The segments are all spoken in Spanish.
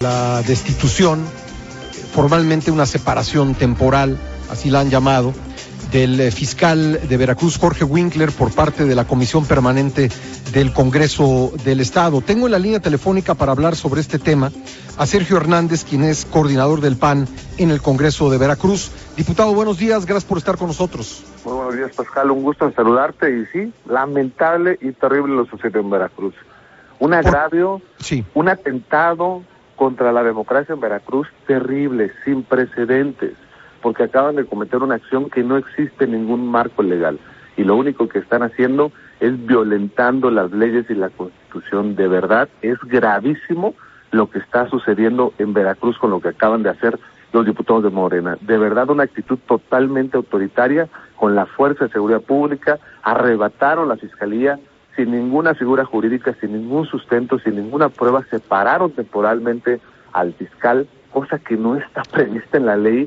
La destitución, formalmente una separación temporal, así la han llamado, del fiscal de Veracruz, Jorge Winkler, por parte de la Comisión Permanente del Congreso del Estado. Tengo en la línea telefónica para hablar sobre este tema a Sergio Hernández, quien es coordinador del PAN en el Congreso de Veracruz. Diputado, buenos días, gracias por estar con nosotros. Muy buenos días, Pascal, un gusto en saludarte. Y sí, lamentable y terrible lo sucedió en Veracruz. Un agravio, un atentado contra la democracia en Veracruz terrible, sin precedentes, porque acaban de cometer una acción que no existe en ningún marco legal, y lo único que están haciendo es violentando las leyes y la Constitución. De verdad, es gravísimo lo que está sucediendo en Veracruz con lo que acaban de hacer los diputados de Morena. De verdad, una actitud totalmente autoritaria con la Fuerza de Seguridad Pública. Arrebataron la Fiscalía sin ninguna figura jurídica, sin ningún sustento, sin ninguna prueba. Separaron temporalmente al fiscal, cosa que no está prevista en la ley.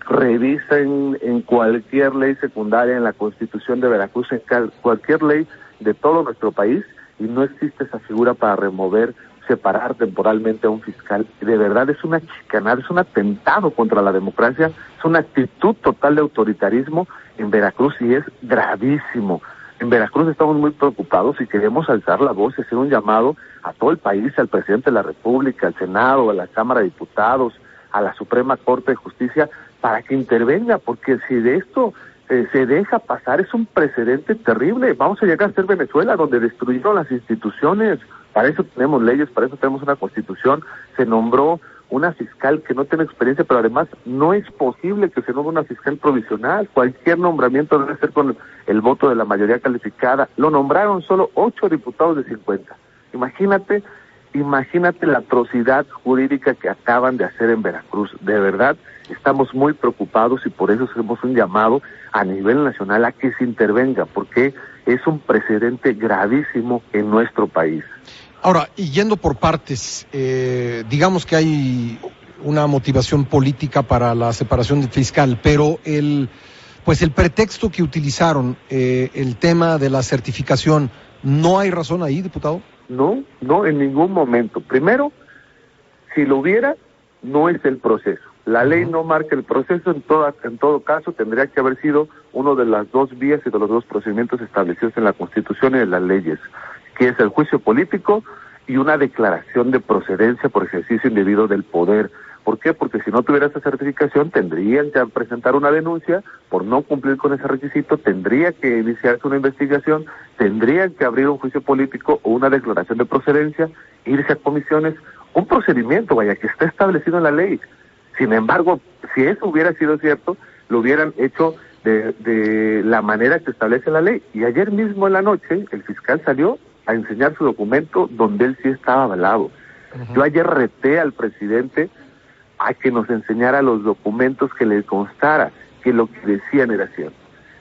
Revisen en cualquier ley secundaria, en la Constitución de Veracruz, en cualquier ley de todo nuestro país, y no existe esa figura para remover, separar temporalmente a un fiscal. De verdad es una chicanada, es un atentado contra la democracia, es una actitud total de autoritarismo en Veracruz y es gravísimo. En Veracruz estamos muy preocupados y queremos alzar la voz y hacer un llamado a todo el país, al presidente de la República, al Senado, a la Cámara de Diputados, a la Suprema Corte de Justicia, para que intervenga, porque si de esto se deja pasar, es un precedente terrible. Vamos a llegar a ser Venezuela, donde destruyeron las instituciones. Para eso tenemos leyes, para eso tenemos una Constitución. Se nombró una fiscal que no tiene experiencia, pero además no es posible que se nombre una fiscal provisional. Cualquier nombramiento debe ser con el voto de la mayoría calificada. Lo nombraron solo 8 diputados de 50. Imagínate la atrocidad jurídica que acaban de hacer en Veracruz. De verdad, estamos muy preocupados y por eso hacemos un llamado a nivel nacional a que se intervenga, porque es un precedente gravísimo en nuestro país. Ahora, y yendo por partes, digamos que hay una motivación política para la separación del fiscal, pero el pretexto que utilizaron, el tema de la certificación, ¿no hay razón ahí, diputado? No, en ningún momento. Primero, si lo hubiera, no es el proceso. La ley no marca el proceso. En todo caso, tendría que haber sido uno de las dos vías y de los dos procedimientos establecidos en la Constitución y en las leyes, que es el juicio político y una declaración de procedencia por ejercicio indebido del poder. ¿Por qué? Porque si no tuviera esa certificación, tendrían que presentar una denuncia por no cumplir con ese requisito, tendría que iniciarse una investigación, tendrían que abrir un juicio político o una declaración de procedencia, irse a comisiones, un procedimiento, que está establecido en la ley. Sin embargo, si eso hubiera sido cierto, lo hubieran hecho de la manera que establece la ley. Y ayer mismo en la noche, el fiscal salió a enseñar su documento donde él sí estaba avalado. Yo ayer reté al presidente a que nos enseñara los documentos, que le constara que lo que decían era cierto,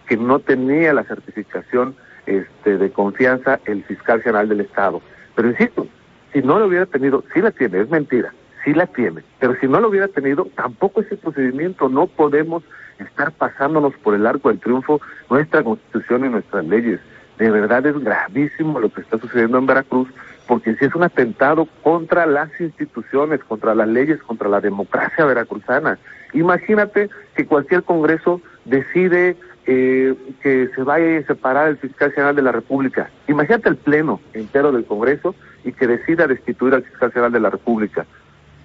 que no tenía la certificación de confianza el fiscal general del Estado. Pero insisto, si no lo hubiera tenido, sí la tiene, es mentira, sí la tiene, pero si no lo hubiera tenido, tampoco ese procedimiento. No podemos estar pasándonos por el arco del triunfo nuestra Constitución y nuestras leyes. De verdad es gravísimo lo que está sucediendo en Veracruz, porque si es un atentado contra las instituciones, contra las leyes, contra la democracia veracruzana. Imagínate que cualquier congreso decide que se vaya a separar el fiscal general de la República. Imagínate el pleno entero del Congreso y que decida destituir al fiscal general de la República.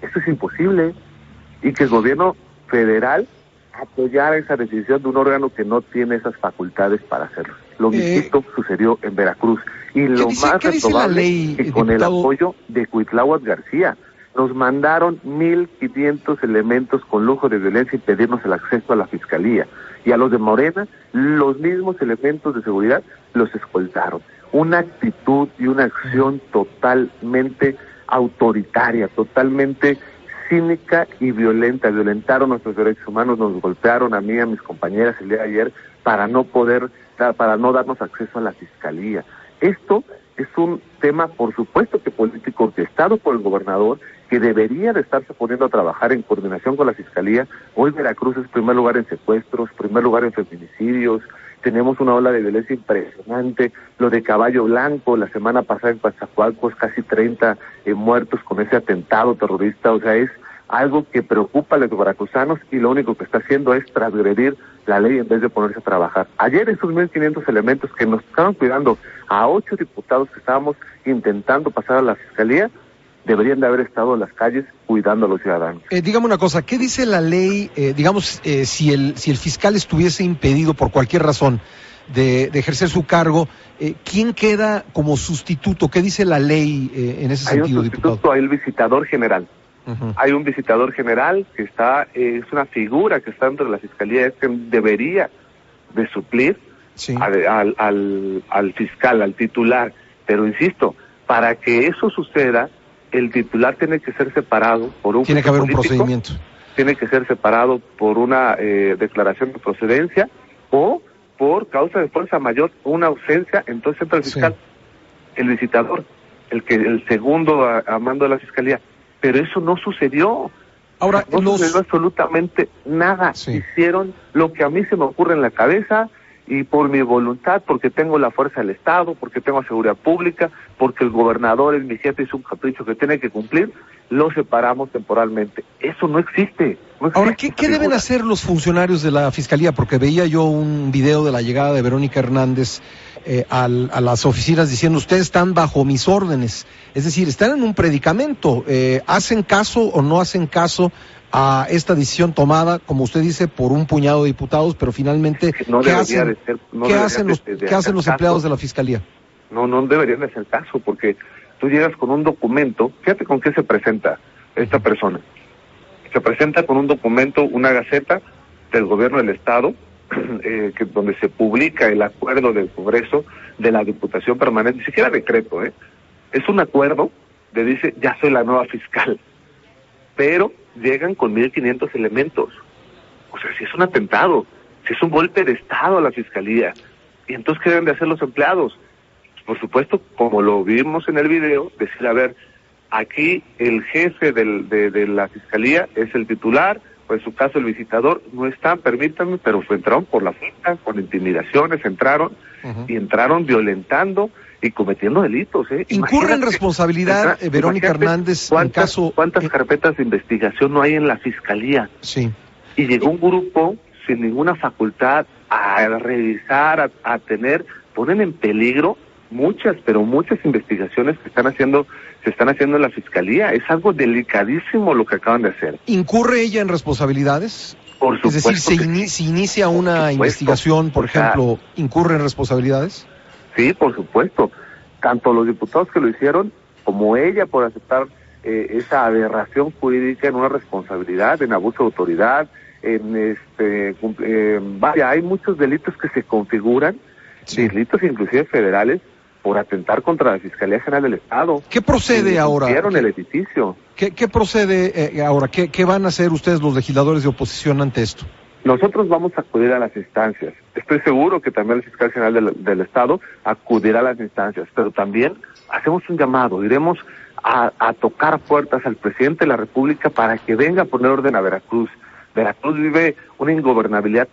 Eso es imposible. Y que el gobierno federal apoyara esa decisión de un órgano que no tiene esas facultades para hacerlo. Lo mismo sucedió en Veracruz. Y lo más reprobable que con el apoyo de Cuitláhuac García. Nos mandaron 1,500 elementos con lujo de violencia y pedirnos el acceso a la Fiscalía. Y a los de Morena, los mismos elementos de seguridad los escoltaron. Una actitud y una acción totalmente autoritaria, totalmente cínica y violenta. Violentaron nuestros derechos humanos, nos golpearon a mí y a mis compañeras el día de ayer para no darnos acceso a la Fiscalía. Esto es un tema, por supuesto, que político, orquestado por el gobernador, que debería de estarse poniendo a trabajar en coordinación con la Fiscalía. Hoy Veracruz es primer lugar en secuestros, primer lugar en feminicidios, tenemos una ola de violencia impresionante, lo de Caballo Blanco, la semana pasada en Coatzacoalcos, casi 30 muertos con ese atentado terrorista, o sea, es algo que preocupa a los veracruzanos y lo único que está haciendo es transgredir la ley en vez de ponerse a trabajar. Ayer esos 1,500 elementos que nos estaban cuidando a 8 diputados que estábamos intentando pasar a la Fiscalía, deberían de haber estado en las calles cuidando a los ciudadanos. Dígame una cosa, ¿qué dice la ley, si el fiscal estuviese impedido por cualquier razón de ejercer su cargo, quién queda como sustituto? ¿Qué dice la ley en ese sentido, diputado? Hay el visitador general. Uh-huh. Hay un visitador general que está, es una figura que está dentro de la Fiscalía, es que debería de suplir sí. al fiscal, al titular, pero insisto, para que eso suceda, el titular tiene que ser separado por un... Tiene que haber político, un procedimiento. Tiene que ser separado por una declaración de procedencia o por causa de fuerza mayor, una ausencia, entonces entra el fiscal, sí. El visitador, el segundo a mando de la Fiscalía. Pero eso no sucedió. Ahora, no sucedió absolutamente nada. Sí. Hicieron lo que a mí se me ocurre en la cabeza y por mi voluntad, porque tengo la fuerza del Estado, porque tengo seguridad pública, porque el gobernador es mi jefe, es un capricho que tiene que cumplir, lo separamos temporalmente. Eso no existe. No existe. Ahora, ¿qué deben hacer los funcionarios de la Fiscalía? Porque veía yo un video de la llegada de Verónica Hernández a las oficinas diciendo, ustedes están bajo mis órdenes. Es decir, están en un predicamento. ¿Hacen caso o no hacen caso a esta decisión tomada, como usted dice, por un puñado de diputados, pero finalmente, ¿qué hacen los empleados de la Fiscalía? No deberían de hacer caso, porque tú llegas con un documento, fíjate con qué se presenta esta persona. Se presenta con un documento, una gaceta del gobierno del Estado, donde se publica el acuerdo del Congreso de la Diputación Permanente, ni siquiera decreto, es un acuerdo de dice, ya soy la nueva fiscal, pero llegan con 1,500 elementos. O sea, si es un atentado, si es un golpe de Estado a la Fiscalía, y entonces ¿qué deben de hacer los empleados? Por supuesto, como lo vimos en el video, decir, a ver, aquí el jefe de la Fiscalía es el titular, o en su caso el visitador, no están, permítanme, pero entraron por la fuerza, con intimidaciones, entraron, y entraron violentando y cometiendo delitos. ¿Incurre en responsabilidad Verónica Hernández en caso... ¿Cuántas carpetas de investigación no hay en la Fiscalía? Sí. Y llegó un grupo sin ninguna facultad a revisar, a tener, ponen en peligro muchas investigaciones que se están haciendo en la Fiscalía. Es algo delicadísimo lo que acaban de hacer. ¿Incurre ella en responsabilidades? Por supuesto. Es decir, si inicia una investigación, por ejemplo, ¿incurre en responsabilidades? Sí, por supuesto. Tanto los diputados que lo hicieron, como ella por aceptar esa aberración jurídica en una responsabilidad, en abuso de autoridad, hay muchos delitos que se configuran, sí. Delitos inclusive federales, por atentar contra la Fiscalía General del Estado. ¿Qué procede ahora? El edificio. ¿Qué procede ahora? ¿Qué van a hacer ustedes los legisladores de oposición ante esto? Nosotros vamos a acudir a las instancias. Estoy seguro que también el fiscal general del Estado acudirá a las instancias, pero también hacemos un llamado, iremos a tocar puertas al presidente de la República para que venga a poner orden a Veracruz. Veracruz vive una ingobernabilidad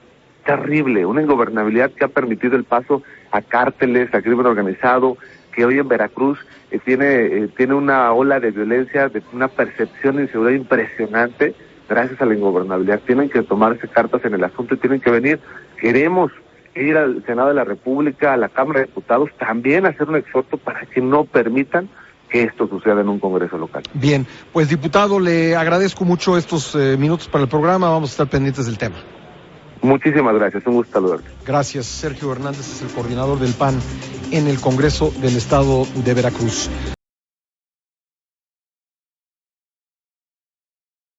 terrible, una ingobernabilidad que ha permitido el paso a cárteles, a crimen organizado, que hoy en Veracruz tiene una ola de violencia, de una percepción de inseguridad impresionante gracias a la ingobernabilidad. Tienen que tomarse cartas en el asunto y tienen que venir. Queremos ir al Senado de la República, a la Cámara de Diputados, también hacer un exhorto para que no permitan que esto suceda en un Congreso local. Bien, pues diputado, le agradezco mucho estos minutos para el programa, vamos a estar pendientes del tema. Muchísimas gracias, un gusto saludarte. Gracias. Sergio Hernández es el coordinador del PAN en el Congreso del Estado de Veracruz.